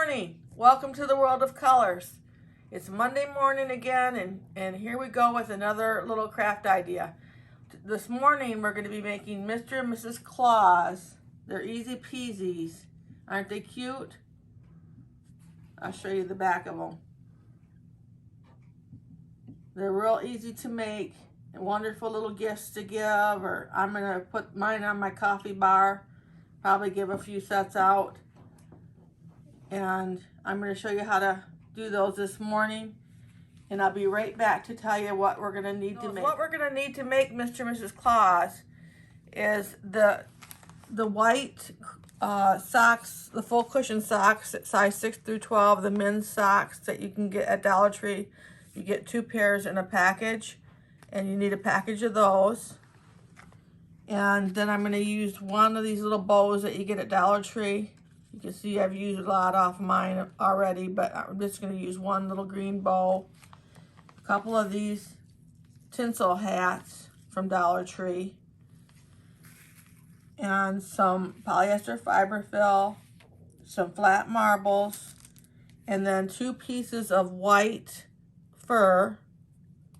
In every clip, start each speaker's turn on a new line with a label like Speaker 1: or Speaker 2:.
Speaker 1: morning. Welcome to the world of colors. It's Monday morning again, and here we go with another little craft idea. This morning we're going to be making Mr. and Mrs. Claus. They're easy peasies. Aren't they cute? I'll show you the back of them. They're real easy to make and wonderful little gifts to give, or I'm going to put mine on my coffee bar, probably give a few sets out. And I'm going to show you how to do those this morning, and I'll be right back to tell you what we're going to need to make. What we're going to need to make Mr. and Mrs. Claus is the white socks, the full cushion socks, size 6 through 12, the men's socks that you can get at Dollar Tree. You get 2 pairs in a package, and you need a package of those. And then I'm going to use one of these little bows that you get at Dollar Tree. You can see I've used a lot off mine already, but I'm just going to use one little green bow. A couple of these tinsel hats from Dollar Tree. And some polyester fiber fill, some flat marbles, and then 2 pieces of white fur,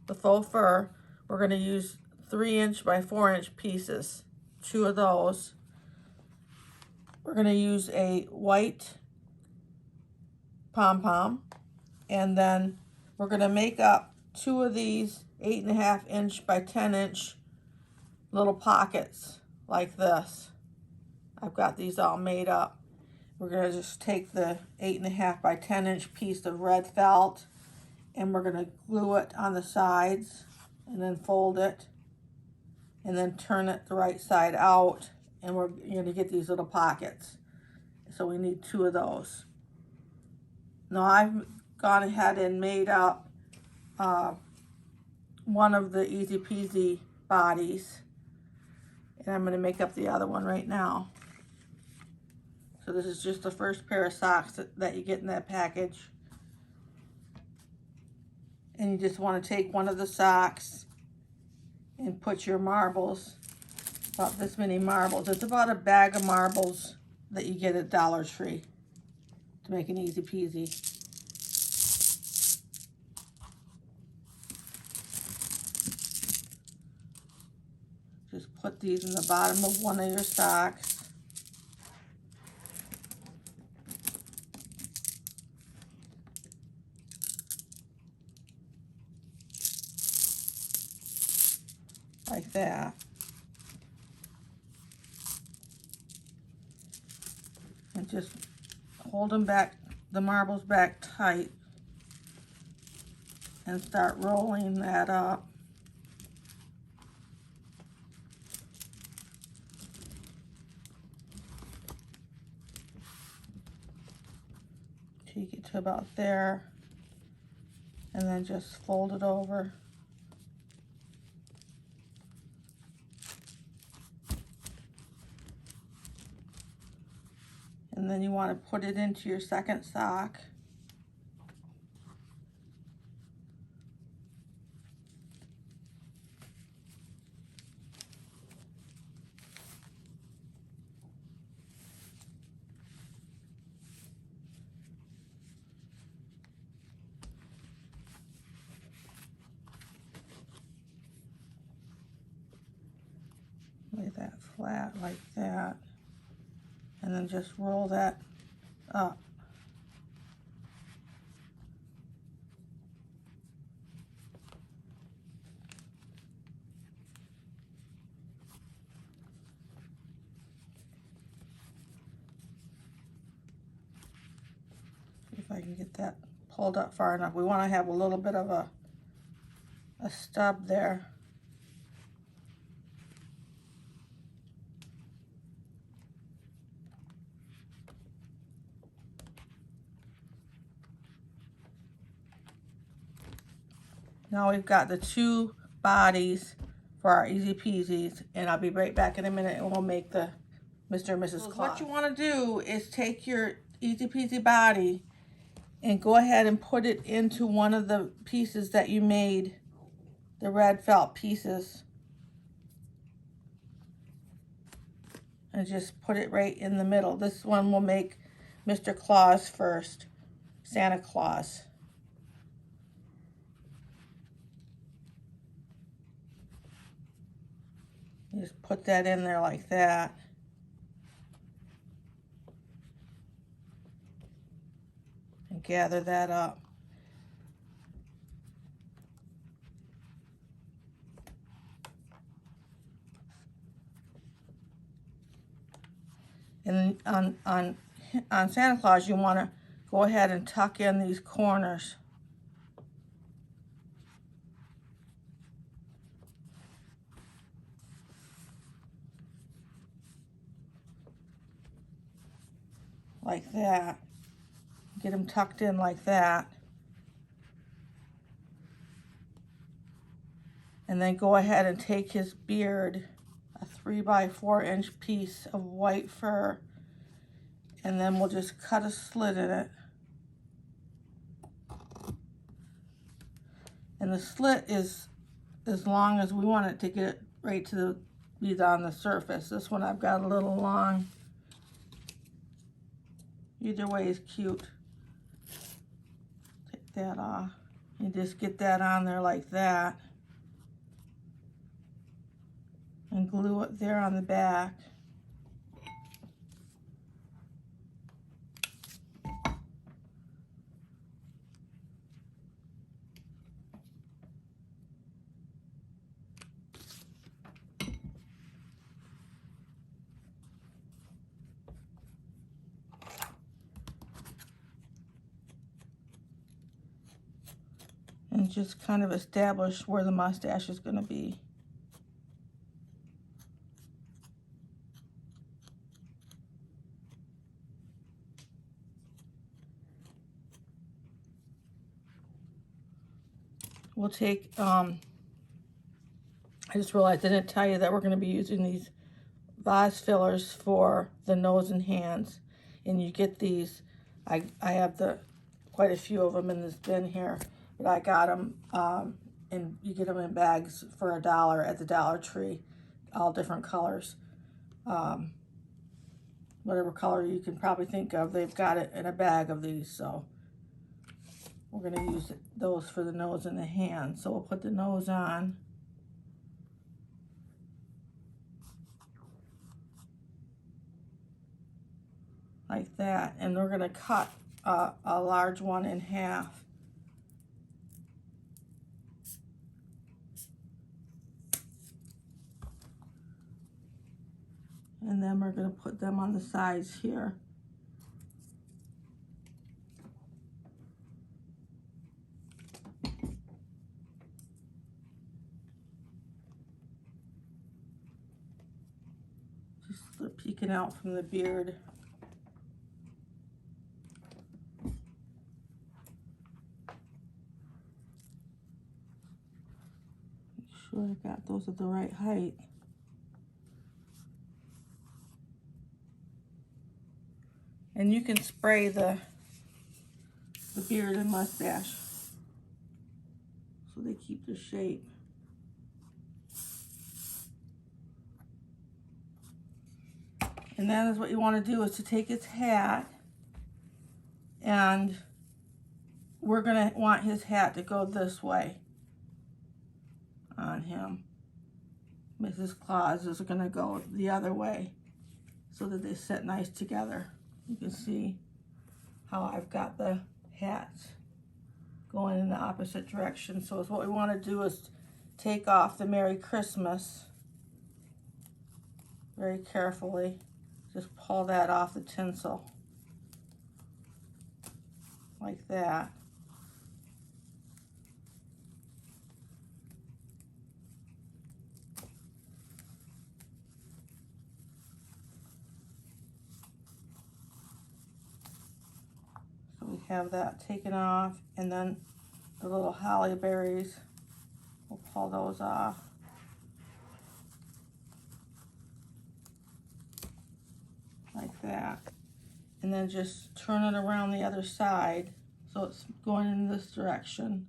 Speaker 1: the faux fur. We're going to use 3" by 4" pieces, 2 of those. We're going to use a white pom-pom, and then we're going to make up 2 of these 8.5" by 10" little pockets like this. I've got these all made up. We're going to just take the 8.5" by 10" piece of red felt, and we're going to glue it on the sides and then fold it and then turn it the right side out. And we're going to get these little pockets. So we need 2 of those. Now I've gone ahead and made up one of the Easy Peasy bodies. And I'm going to make up the other one right now. So this is just the first pair of socks that you get in that package. And you just want to take one of the socks and put your marbles, about this many marbles. It's about a bag of marbles that you get at Dollar Tree to make an Easy Peasy. Just put these in the bottom of one of your socks. Like that. And just hold them back, the marbles back tight, and start rolling that up. Take it to about there, and then just fold it over. And then you want to put it into your second sock. Lay that flat like that. And then just roll that up. See if I can get that pulled up far enough. We want to have a little bit of a stub there. Now we've got the 2 bodies for our Easy Peasies, and I'll be right back in a minute and we'll make the Mr. and Mrs. Claus. What you want to do is take your Easy Peasy body and go ahead and put it into one of the pieces that you made, the red felt pieces. And just put it right in the middle. This one will make Mr. Claus first, Santa Claus. Just put that in there like that. And gather that up. And on Santa Claus, you want to go ahead and tuck in these corners. Like that. Get them tucked in like that. And then go ahead and take his beard, a 3x4-inch piece of white fur, and then we'll just cut a slit in it. And the slit is as long as we want it to get it right to the, be on the surface. This one I've got a little long. Either way is cute. Take that off. You just get that on there like that. And glue it there on the back. And just kind of establish where the mustache is going to be. We'll take, I just realized I didn't tell you that we're going to be using these vase fillers for the nose and hands. And you get these, I have quite a few of them in this bin here, but I got them, and you get them in bags for $1 at the Dollar Tree, all different colors. Whatever color you can probably think of, they've got it in a bag of these, so. We're going to use those for the nose and the hand. So we'll put the nose on. Like that. And we're going to cut a large one in half. And then we're going to put them on the sides here. They're peeking out from the beard. Make sure I got those at the right height. And you can spray the beard and mustache so they keep their shape. And that is what you want to do, is to take his hat, and we're going to want his hat to go this way on him. Mrs. Claus is going to go the other way so that they sit nice together. You can see how I've got the hats going in the opposite direction. So what we want to do is take off the Merry Christmas very carefully. Just pull that off the tinsel, like that. So we have that taken off, and then the little holly berries, we'll pull those off. Like that. And then just turn it around the other side so it's going in this direction,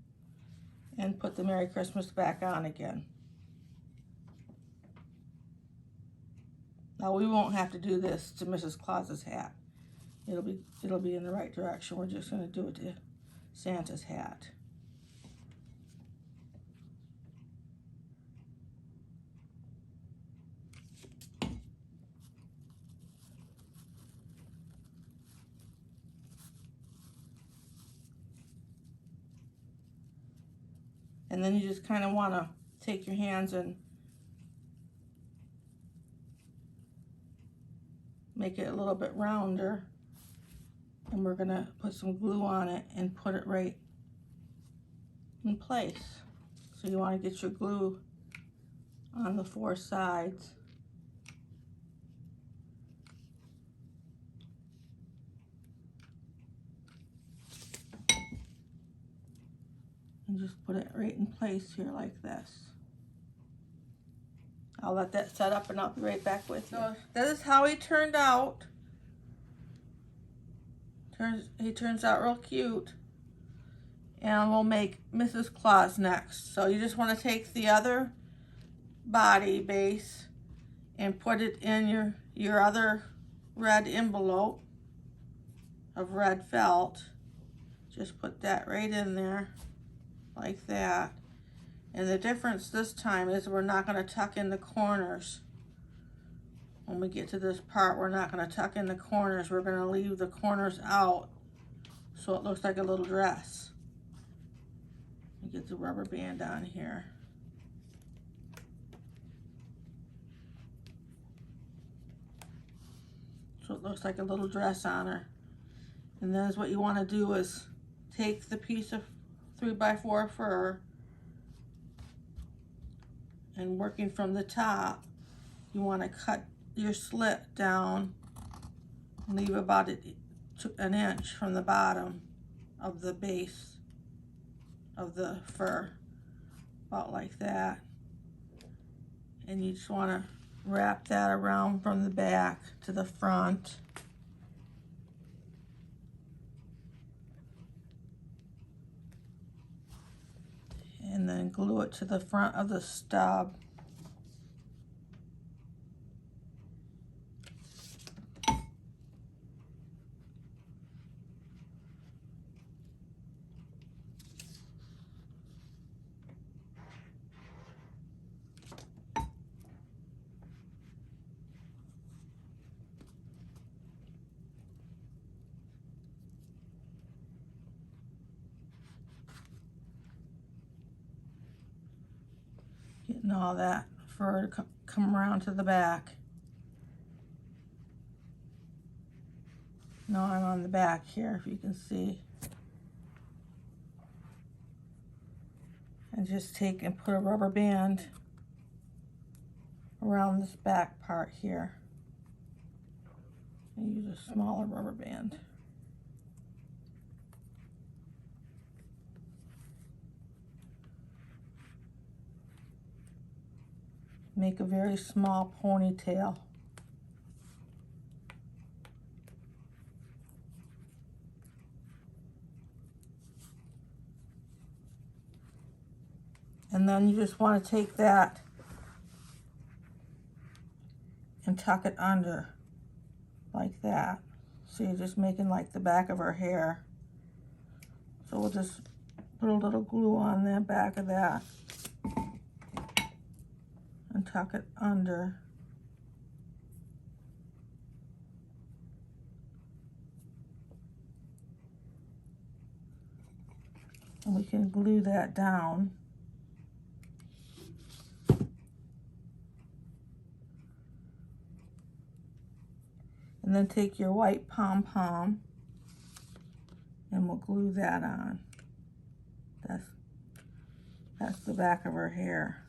Speaker 1: and put the Merry Christmas back on again. Now we won't have to do this to Mrs. Claus's hat. it'll be in the right direction. We're just going to do it to Santa's hat. And then you just kind of want to take your hands and make it a little bit rounder. And we're going to put some glue on it and put it right in place. So you want to get your glue on the 4 sides. And just put it right in place here like this. I'll let that set up and I'll be right back with you. So that is how he turned out. He turns out real cute. And we'll make Mrs. Claus next. So you just want to take the other body base and put it in your other red envelope of red felt. Just put that right in there like that. And the difference this time is we're not going to tuck in the corners. When we get to this part, we're not going to tuck in the corners. We're going to leave the corners out so it looks like a little dress. Get the rubber band on here. So it looks like a little dress on her. And then what you want to do is take the piece of 3x4 fur and working from the top, you want to cut your slit down and leave about an inch from the bottom of the base of the fur, about like that. And you just want to wrap that around from the back to the front. And then glue it to the front of the stub. Getting all that fur to come around to the back. Now I'm on the back here, if you can see. And just take and put a rubber band around this back part here. And use a smaller rubber band. Make a very small ponytail. And then you just want to take that and tuck it under like that. So you're just making like the back of her hair. So we'll just put a little glue on the back of that and tuck it under. And we can glue that down. And then take your white pom-pom and we'll glue that on. That's the back of her hair.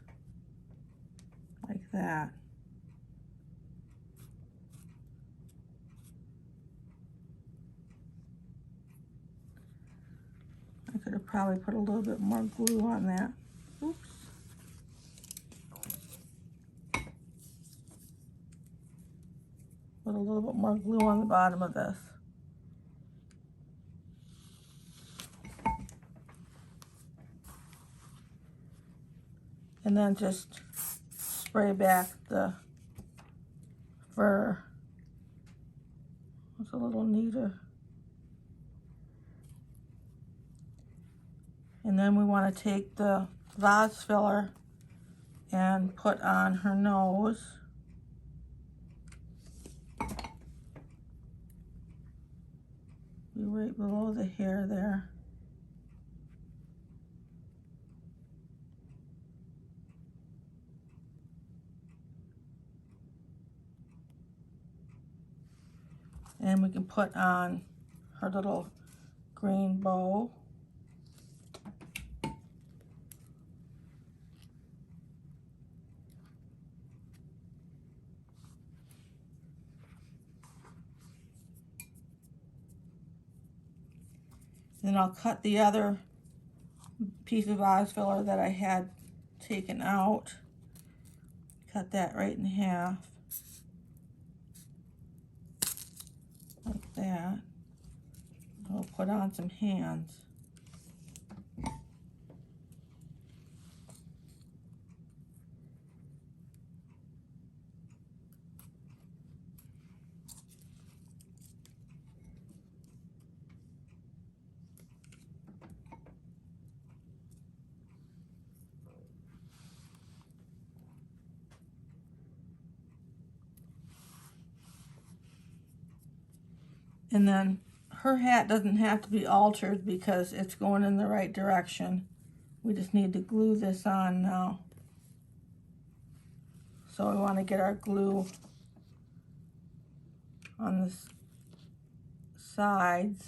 Speaker 1: Like that. I could have probably put a little bit more glue on that. Oops. Put a little bit more glue on the bottom of this. And then just spray back the fur It's a little neater. And then we want to take the vase filler and put on her nose. Be right below the hair there. And we can put on her little green bow. Then I'll cut the other piece of vase filler that I had taken out. Cut that right in half. Like that. I'll put on some hands. And then her hat doesn't have to be altered because it's going in the right direction. We just need to glue this on now. So we want to get our glue on the sides,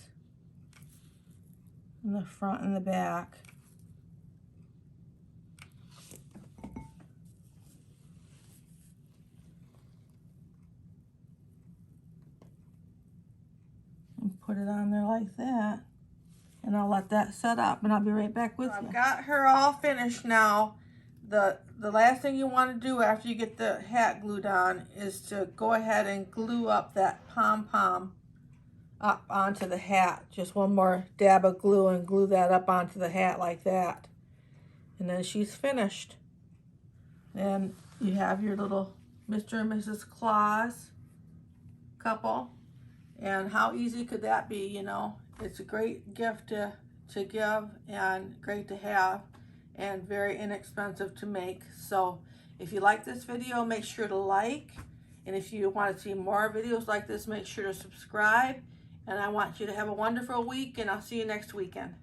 Speaker 1: in the front and the back. And put it on there like that. And I'll let that set up and I'll be right back with you. I've got her all finished now. The last thing you want to do after you get the hat glued on is to go ahead and glue up that pom-pom up onto the hat. Just one more dab of glue and glue that up onto the hat like that. And then she's finished. And you have your little Mr. and Mrs. Claus couple. And how easy could that be, you know? It's a great gift to give and great to have and very inexpensive to make. So if you like this video, make sure to like. And if you want to see more videos like this, make sure to subscribe. And I want you to have a wonderful week, and I'll see you next weekend.